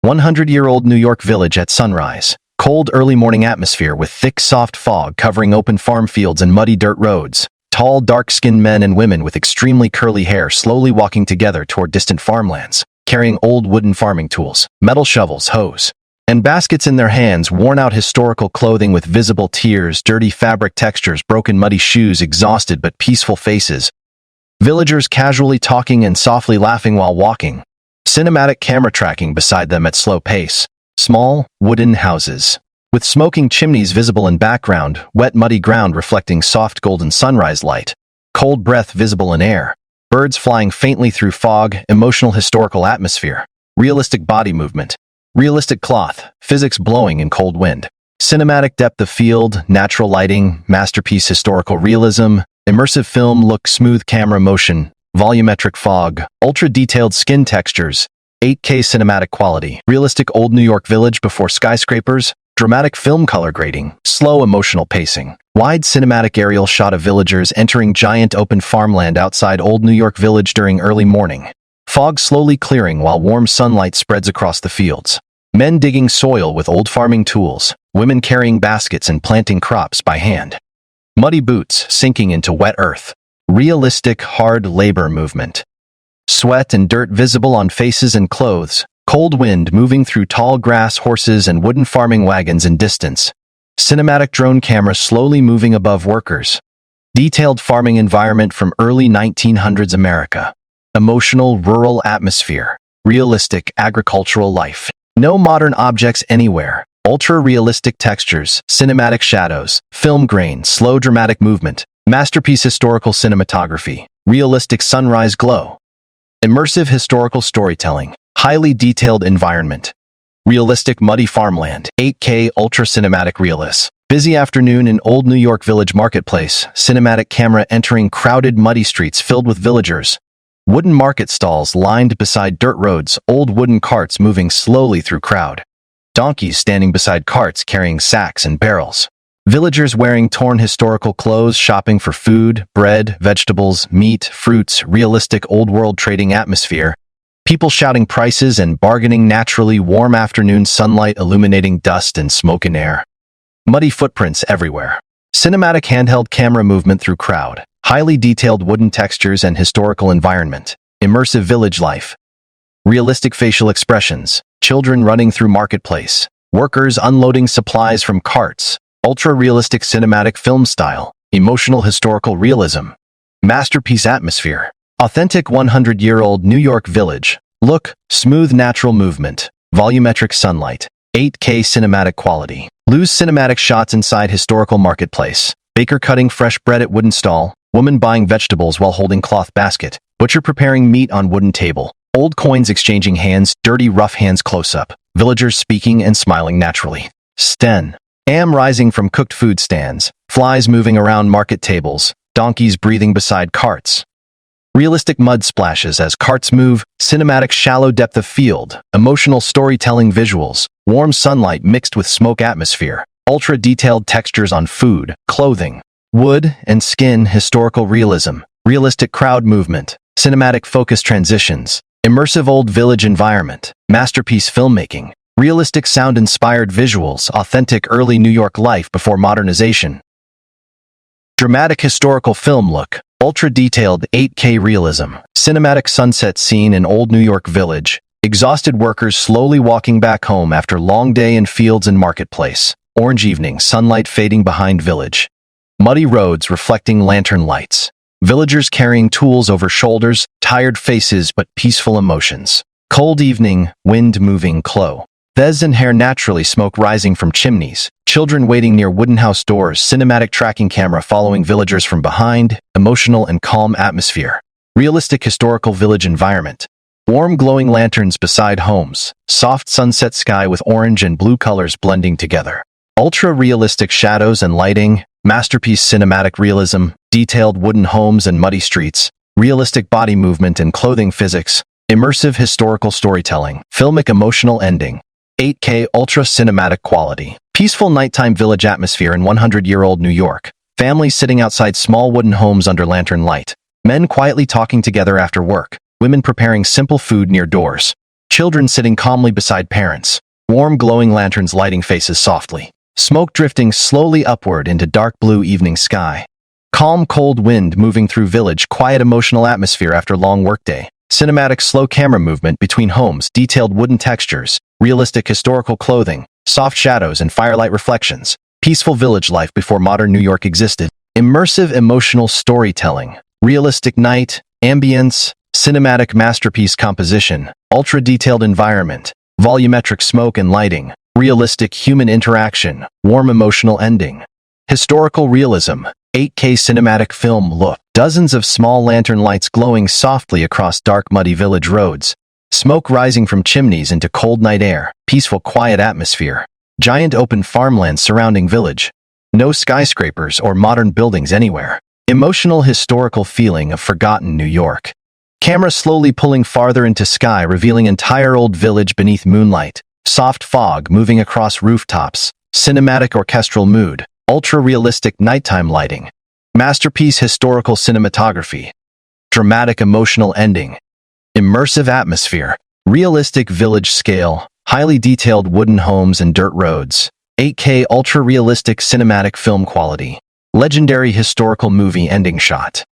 100-year-old New York village at sunrise. Cold early morning atmosphere with thick soft fog covering open farm fields and muddy dirt roads. Tall, dark-skinned men and women with extremely curly hair slowly walking together toward distant farmlands, carrying old wooden farming tools, metal shovels, hoes, and baskets in their hands, worn-out historical clothing with visible tears, dirty fabric textures, broken muddy shoes, exhausted but peaceful faces. Villagers casually talking and softly laughing while walking. Cinematic camera tracking beside them at slow pace. Small, wooden houses, with smoking chimneys visible in background, wet muddy ground reflecting soft golden sunrise light. Cold breath visible in air. Birds flying faintly through fog, emotional historical atmosphere. Realistic body movement. Realistic cloth, physics blowing in cold wind. Cinematic depth of field, natural lighting, masterpiece historical realism, immersive film look, smooth camera motion, volumetric fog, ultra-detailed skin textures, 8K cinematic quality, realistic old New York village before skyscrapers, dramatic film color grading, slow emotional pacing, wide cinematic aerial shot of villagers entering giant open farmland outside old New York village during early morning. Fog slowly clearing while warm sunlight spreads across the fields. Men digging soil with old farming tools, women carrying baskets and planting crops by hand. Muddy boots sinking into wet earth. Realistic hard labor movement. Sweat and dirt visible on faces and clothes. Cold wind moving through tall grass, horses, and wooden farming wagons in distance. Cinematic drone camera slowly moving above workers. Detailed farming environment from early 1900s America. Emotional rural atmosphere. Realistic agricultural life. No modern objects anywhere. Ultra-realistic textures, cinematic shadows, film grain, slow dramatic movement. Masterpiece historical cinematography. Realistic sunrise glow. Immersive historical storytelling. Highly detailed environment. Realistic muddy farmland. 8K ultra-cinematic realism. Busy afternoon in Old New York Village Marketplace. Cinematic camera entering crowded muddy streets filled with villagers. Wooden market stalls lined beside dirt roads. Old wooden carts moving slowly through crowd. Donkeys standing beside carts carrying sacks and barrels. Villagers wearing torn historical clothes shopping for food, bread, vegetables, meat, fruits, realistic old-world trading atmosphere. People shouting prices and bargaining naturally, warm afternoon sunlight illuminating dust and smoke in air. Muddy footprints everywhere. Cinematic handheld camera movement through crowd. Highly detailed wooden textures and historical environment. Immersive village life. Realistic facial expressions. Children running through marketplace. Workers unloading supplies from carts. Ultra-realistic cinematic film style. Emotional historical realism. Masterpiece atmosphere. Authentic 100-year-old New York village. Look, smooth natural movement. Volumetric sunlight. 8K cinematic quality. Loose cinematic shots inside historical marketplace. Baker cutting fresh bread at wooden stall. Woman buying vegetables while holding cloth basket. Butcher preparing meat on wooden table. Old coins exchanging hands, dirty rough hands close-up. Villagers speaking and smiling naturally. Sten. Am rising from cooked food stands. Flies moving around market tables. Donkeys breathing beside carts. Realistic mud splashes as carts move. Cinematic shallow depth of field. Emotional storytelling visuals. Warm sunlight mixed with smoke atmosphere. Ultra-detailed textures on food, clothing, wood, and skin. Historical realism. Realistic crowd movement. Cinematic focus transitions. Immersive old village environment. Masterpiece filmmaking. Realistic sound-inspired visuals. Authentic early New York life before modernization. Dramatic historical film look. Ultra-detailed 8K realism. Cinematic sunset scene in Old New York village. Exhausted workers slowly walking back home after long day in fields and marketplace. Orange evening, sunlight fading behind village. Muddy roads reflecting lantern lights. Villagers carrying tools over shoulders, tired faces but peaceful emotions. Cold evening, wind moving clo. Fez and hair naturally, smoke rising from chimneys. Children waiting near wooden house doors. Cinematic tracking camera following villagers from behind. Emotional and calm atmosphere. Realistic historical village environment. Warm glowing lanterns beside homes. Soft sunset sky with orange and blue colors blending together. Ultra-realistic shadows and lighting. Masterpiece cinematic realism. Detailed wooden homes and muddy streets. Realistic body movement and clothing physics. Immersive historical storytelling. Filmic emotional ending. 8K ultra-cinematic quality. Peaceful nighttime village atmosphere in 100-year-old New York. Families sitting outside small wooden homes under lantern light. Men quietly talking together after work. Women preparing simple food near doors. Children sitting calmly beside parents. Warm glowing lanterns lighting faces softly. Smoke drifting slowly upward into dark blue evening sky. Calm cold wind moving through village, quiet emotional atmosphere after long workday. Cinematic slow camera movement between homes, detailed wooden textures, realistic historical clothing, soft shadows and firelight reflections. Peaceful village life before modern New York existed. Immersive emotional storytelling. Realistic night, ambience, cinematic masterpiece composition, ultra-detailed environment, volumetric smoke and lighting, realistic human interaction, warm emotional ending. Historical realism, 8K cinematic film look. Dozens of small lantern lights glowing softly across dark muddy village roads. Smoke rising from chimneys into cold night air, peaceful quiet atmosphere. Giant open farmlands surrounding village. No skyscrapers or modern buildings anywhere. Emotional historical feeling of forgotten New York. Camera slowly pulling farther into sky, revealing entire old village beneath moonlight. Soft fog moving across rooftops. Cinematic orchestral mood. Ultra-realistic nighttime lighting. Masterpiece historical cinematography. Dramatic emotional ending. Immersive atmosphere. Realistic village scale. Highly detailed wooden homes and dirt roads. 8K ultra-realistic cinematic film quality. Legendary historical movie ending shot.